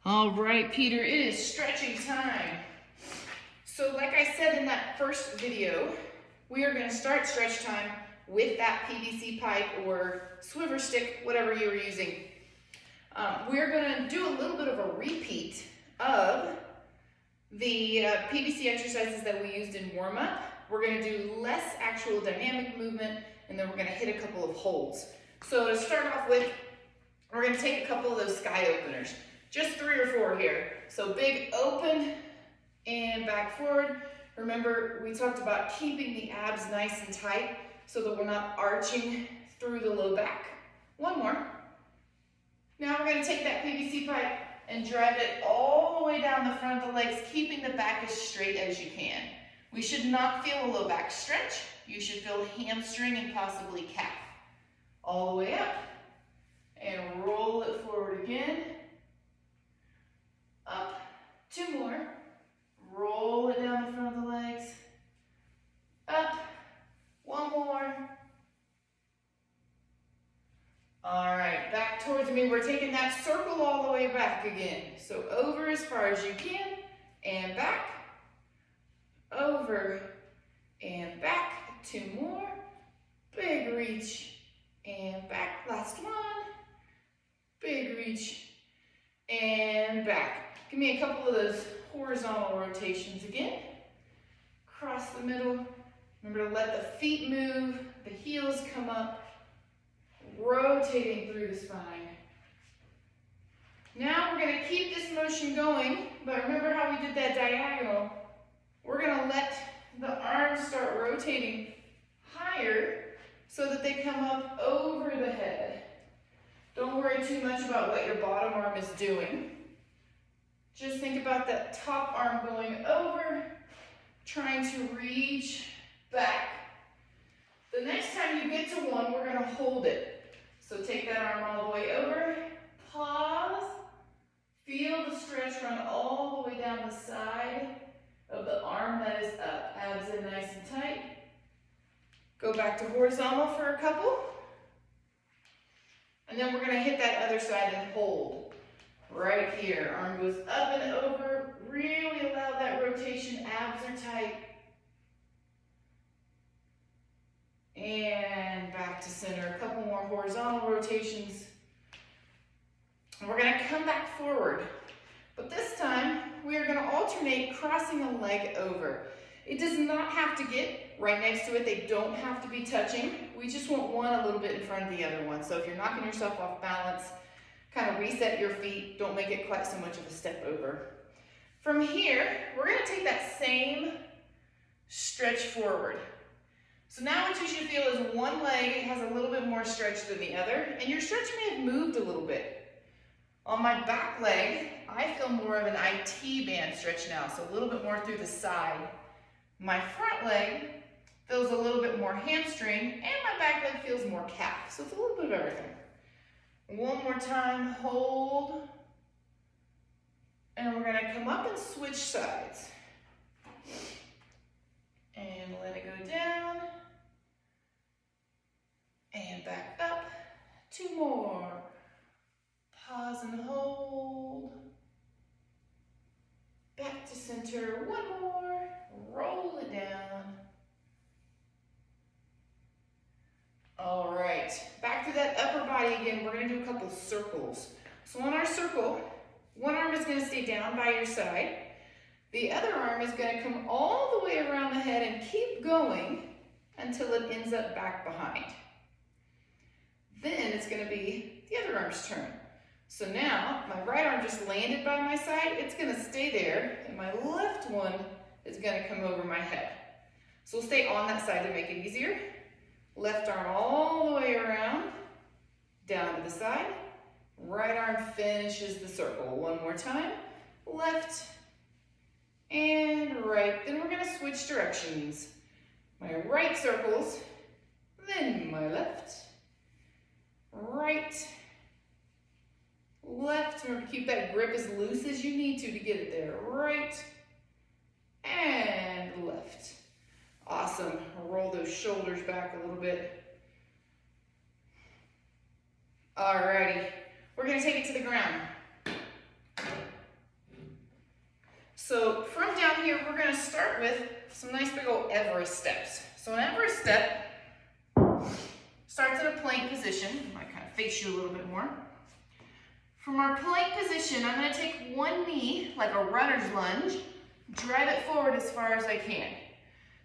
All right, Peter, it is stretching time. So like I said in that first video, we are going to start stretch time with that PVC pipe or swivel stick, whatever you were using. We're going to do a little bit of a repeat of the PVC exercises that we used in warm-up. We're going to do less actual dynamic movement, and then we're going to hit a couple of holds. So to start off with, we're going to take a couple of those sky openers. Just 3 or 4 here. So big open and back forward. Remember, we talked about keeping the abs nice and tight so that we're not arching through the low back. One more. Now we're going to take that PVC pipe and drive it all the way down the front of the legs, keeping the back as straight as you can. We should not feel a low back stretch. You should feel hamstring and possibly calf. All the way up and roll it forward again. Up, 2 more. Roll it down the front of the legs. Up, 1 more. All right, back towards me. We're taking that circle all the way back again. So over as far as you can and back. Over and back. 2 more. Big reach and back. Last one. Big reach and back. Give me a couple of those horizontal rotations again. Cross the middle. Remember to let the feet move, the heels come up, rotating through the spine. Now we're going to keep this motion going, but remember how we did that diagonal? We're going to let the arms start rotating higher so that they come up over the head. Don't worry too much about what your bottom arm is doing. Just think about that top arm going over, trying to reach back. The next time you get to one, we're going to hold it. So take that arm all the way over, pause, feel the stretch run all the way down the side of the arm that is up. Abs in nice and tight. Go back to horizontal for a couple. And then we're going to hit that other side and hold. Right here, arm goes up and over, really allow that rotation, abs are tight. And back to center, a couple more horizontal rotations. And we're gonna come back forward. But this time, we are gonna alternate crossing a leg over. It does not have to get right next to it, they don't have to be touching. We just want one a little bit in front of the other one. So if you're knocking yourself off balance, kind of reset your feet, don't make it quite so much of a step over. From here, we're going to take that same stretch forward. So now what you should feel is one leg has a little bit more stretch than the other, and your stretch may have moved a little bit. On my back leg, I feel more of an IT band stretch now, so a little bit more through the side. My front leg feels a little bit more hamstring, and my back leg feels more calf, so it's a little bit of everything. One more time, hold. And we're going to come up and switch sides. And let it go down. And back up. 2 more. Pause and hold. Back to center. 1 more. Roll it down. All right, back to that upper body again. We're going to do a couple circles. So on our circle, one arm is going to stay down by your side. The other arm is going to come all the way around the head and keep going until it ends up back behind. Then it's going to be the other arm's turn. So now my right arm just landed by my side. It's going to stay there, and my left one is going to come over my head. So we'll stay on that side to make it easier. Left arm all the way around, down to the side. Right arm finishes the circle. One more time. Left and right. Then we're going to switch directions. My right circles, then my left. Right, left. Remember to keep that grip as loose as you need to get it there. Right and left. Awesome. Roll those shoulders back a little bit. Alrighty. We're going to take it to the ground. So from down here, we're gonna start with some nice big old Everest steps. So an Everest step starts in a plank position. I might kind of face you a little bit more. From our plank position, I'm gonna take one knee, like a runner's lunge, drive it forward as far as I can.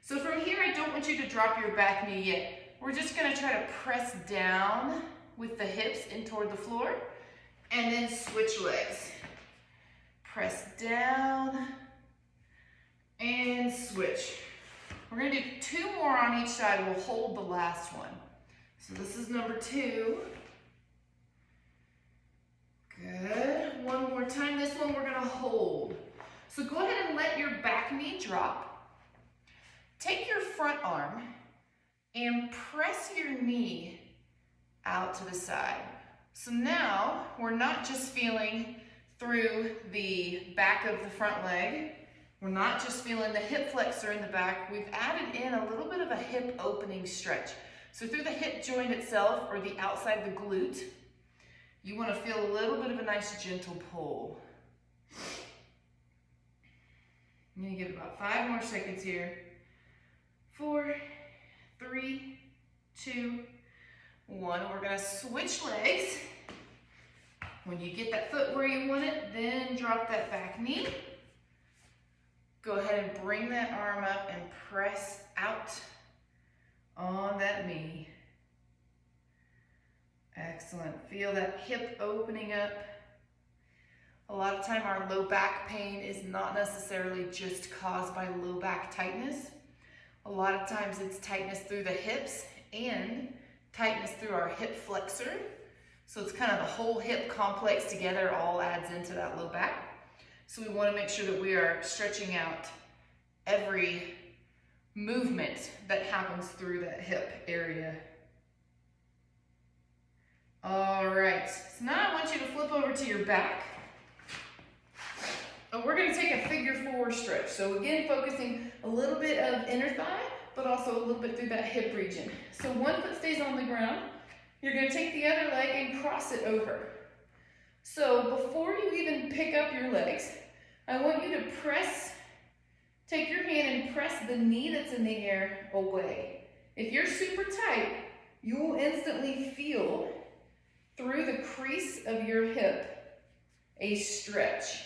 So from here, I don't want you to drop your back knee yet. We're just gonna try to press down with the hips in toward the floor, and then switch legs. Press down, and switch. We're gonna do 2 more on each side. We'll hold the last one. So this is number 2. Good. One more time. This one we're gonna hold. So go ahead and let your back knee drop. Take your front arm and press your knee out to the side. So now we're not just feeling through the back of the front leg. We're not just feeling the hip flexor in the back. We've added in a little bit of a hip opening stretch. So through the hip joint itself or the outside of the glute, you want to feel a little bit of a nice gentle pull. I'm going to give it about 5 more seconds here. 4, 3, 2, 1. We're going to switch legs. When you get that foot where you want it, then drop that back knee. Go ahead and bring that arm up and press out on that knee. Excellent. Feel that hip opening up. A lot of time our low back pain is not necessarily just caused by low back tightness. A lot of times it's tightness through the hips and tightness through our hip flexor. So it's kind of the whole hip complex together all adds into that low back. So we want to make sure that we are stretching out every movement that happens through that hip area. All right, so now I want you to flip over to your back. And we're going to take a figure 4 stretch. So again, focusing a little bit of inner thigh, but also a little bit through that hip region. So one foot stays on the ground. You're going to take the other leg and cross it over. So before you even pick up your legs, I want you to take your hand and press the knee that's in the air away. If you're super tight, you will instantly feel through the crease of your hip a stretch.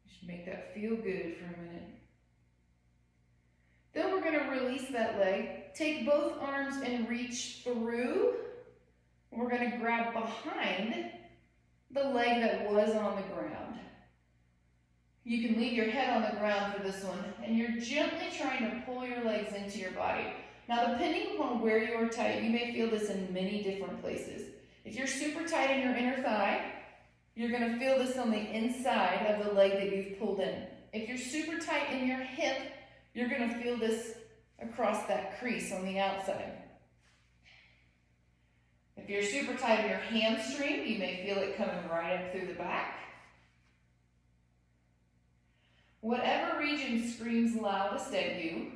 Just make that feel good for a minute. Then we're going to release that leg. Take both arms and reach through. We're going to grab behind the leg that was on the ground. You can leave your head on the ground for this one, and you're gently trying to pull your legs into your body. Now, depending upon where you are tight, you may feel this in many different places. If you're super tight in your inner thigh, you're going to feel this on the inside of the leg that you've pulled in. If you're super tight in your hip, you're going to feel this across that crease on the outside. If you're super tight in your hamstring, you may feel it coming right up through the back. Whatever region screams loudest at you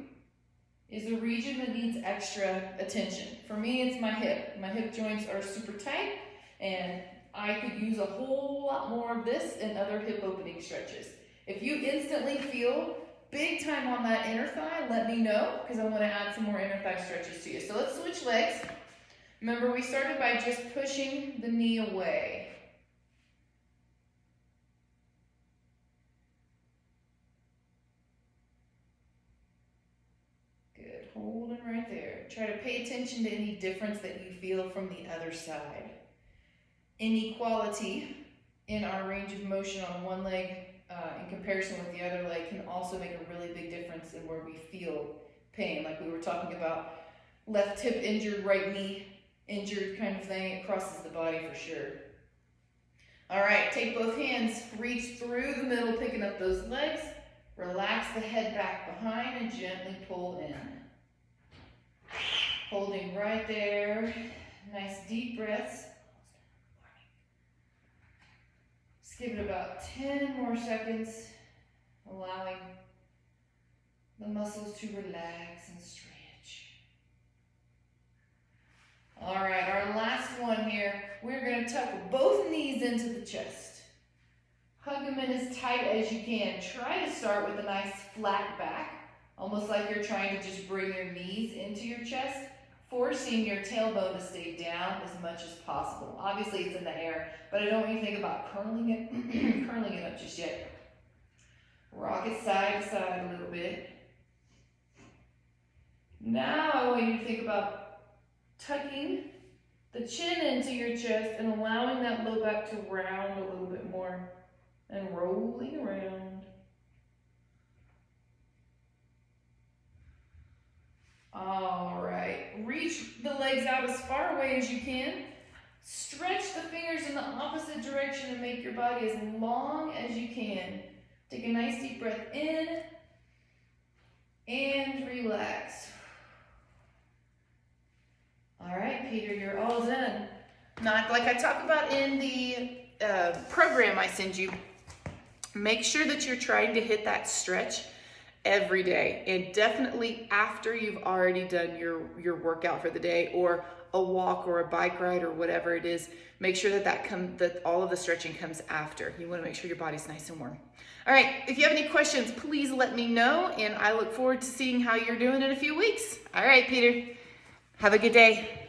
is a region that needs extra attention. For me, it's my hip. My hip joints are super tight, and I could use a whole lot more of this and other hip opening stretches. If you instantly feel big time on that inner thigh, let me know, because I want to add some more inner thigh stretches to you. So let's switch legs. Remember, we started by just pushing the knee away. Good, holding right there. Try to pay attention to any difference that you feel from the other side. Inequality in our range of motion on one leg in comparison with the other leg can also make a really big difference in where we feel pain. Like we were talking about, left hip injured, right knee injured kind of thing. It crosses the body for sure. All right, take both hands, reach through the middle, picking up those legs. Relax the head back behind and gently pull in. Holding right there. Nice deep breaths. Just give it about 10 more seconds, allowing the muscles to relax and stretch. All right, our last one here. We're gonna tuck both knees into the chest. Hug them in as tight as you can. Try to start with a nice flat back, almost like you're trying to just bring your knees into your chest, forcing your tailbone to stay down as much as possible. Obviously it's in the air, but I don't want you to think about curling it, curling it up just yet. Rock it side to side a little bit. Now I want you to think about tucking the chin into your chest and allowing that low back to round a little bit more and rolling around. All right, reach the legs out as far away as you can. Stretch the fingers in the opposite direction and make your body as long as you can. Take a nice deep breath in and relax. All right, Peter, you're all done. Now, like I talk about in the program I send you, make sure that you're trying to hit that stretch every day, and definitely after you've already done your workout for the day, or a walk or a bike ride or whatever it is. Make sure that all of the stretching comes after. You want to make sure your body's nice and warm. All right, if you have any questions, please let me know, and I look forward to seeing how you're doing in a few weeks. All right, Peter, have a good day.